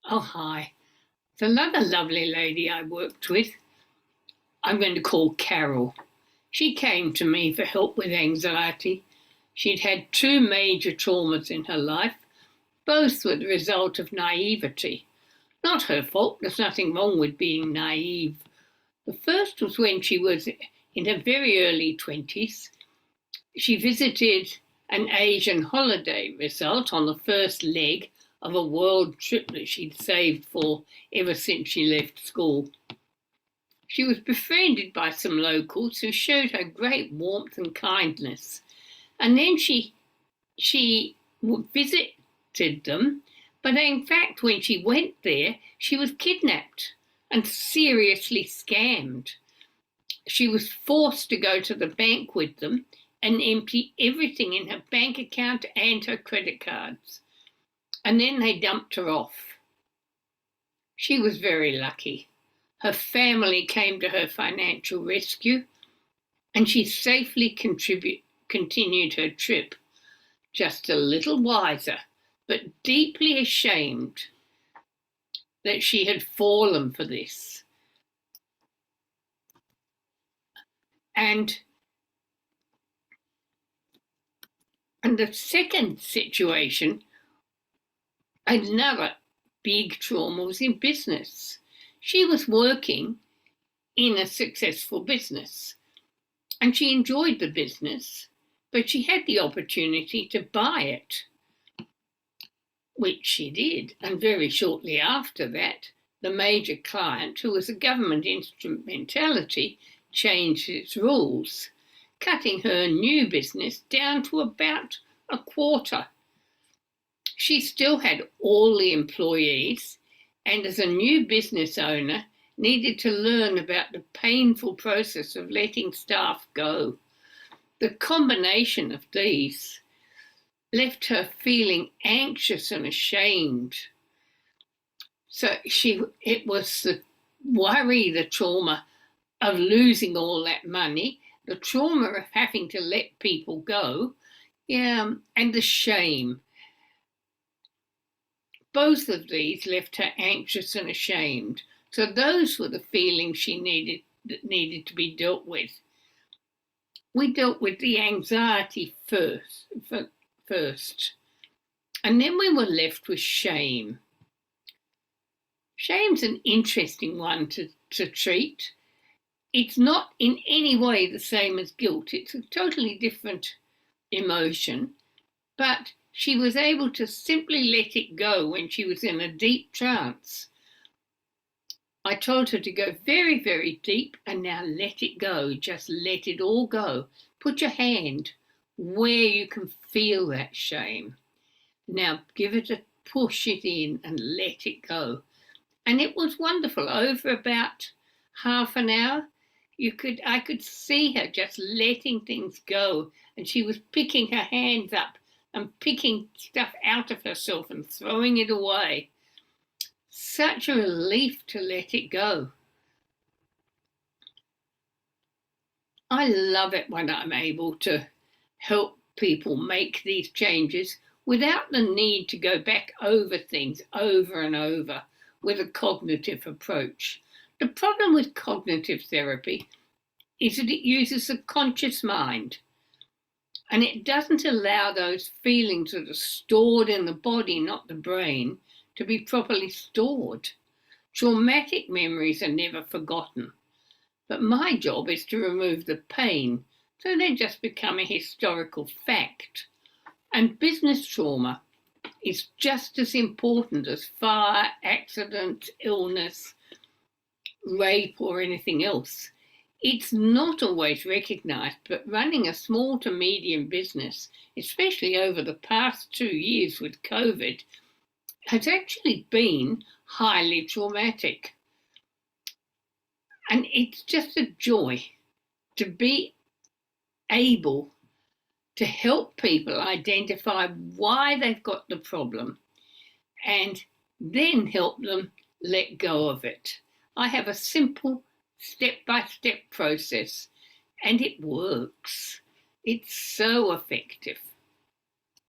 Oh, hi. There's another lovely lady I worked with. I'm going to call Carol. She came to me for help with anxiety. She'd had two major traumas in her life. Both were the result of naivety. Not her fault, there's nothing wrong with being naive. The first was when she was in her very early 20s. She visited an Asian holiday resort on the first leg of a world trip that she'd saved for ever since she left school. She was befriended by some locals who showed her great warmth and kindness. And then she visited them, but in fact, when she went there, she was kidnapped and seriously scammed. She was forced to go to the bank with them and empty everything in her bank account and her credit cards. And then they dumped her off. She was very lucky. Her family came to her financial rescue, and she safely continued her trip, just a little wiser, but deeply ashamed that she had fallen for this. And the second situation, another big trauma, was in business. She was working in a successful business and she enjoyed the business, but she had the opportunity to buy it, which she did. And very shortly after that, the major client, who was a government instrumentality, changed its rules, cutting her new business down to about a quarter. She still had all the employees, and as a new business owner, needed to learn about the painful process of letting staff go. The combination of these left her feeling anxious and ashamed. So it was the worry, the trauma of losing all that money, the trauma of having to let people go, and the shame. Both of these left her anxious and ashamed. So those were the feelings she needed to be dealt with. We dealt with the anxiety first, and then we were left with shame. Shame's an interesting one to treat. It's not in any way the same as guilt. It's a totally different emotion, but she was able to simply let it go when she was in a deep trance. I told her to go very, very deep and now let it go. Just let it all go. Put your hand where you can feel that shame. Now give it a push it in and let it go. And it was wonderful. Over about half an hour, I could see her just letting things go, and she was picking her hands up and picking stuff out of herself and throwing it away. Such a relief to let it go. I love it when I'm able to help people make these changes without the need to go back over things over and over with a cognitive approach. The problem with cognitive therapy is that it uses the conscious mind, and it doesn't allow those feelings that are stored in the body, not the brain, to be properly stored. Traumatic memories are never forgotten, but my job is to remove the pain so they just become a historical fact. And business trauma is just as important as fire, accident, illness, rape, or anything else. It's not always recognised, but running a small to medium business, especially over the past 2 years with COVID, has actually been highly traumatic. And it's just a joy to be able to help people identify why they've got the problem and then help them let go of it. I have a simple step-by-step process, and it works. It's so effective.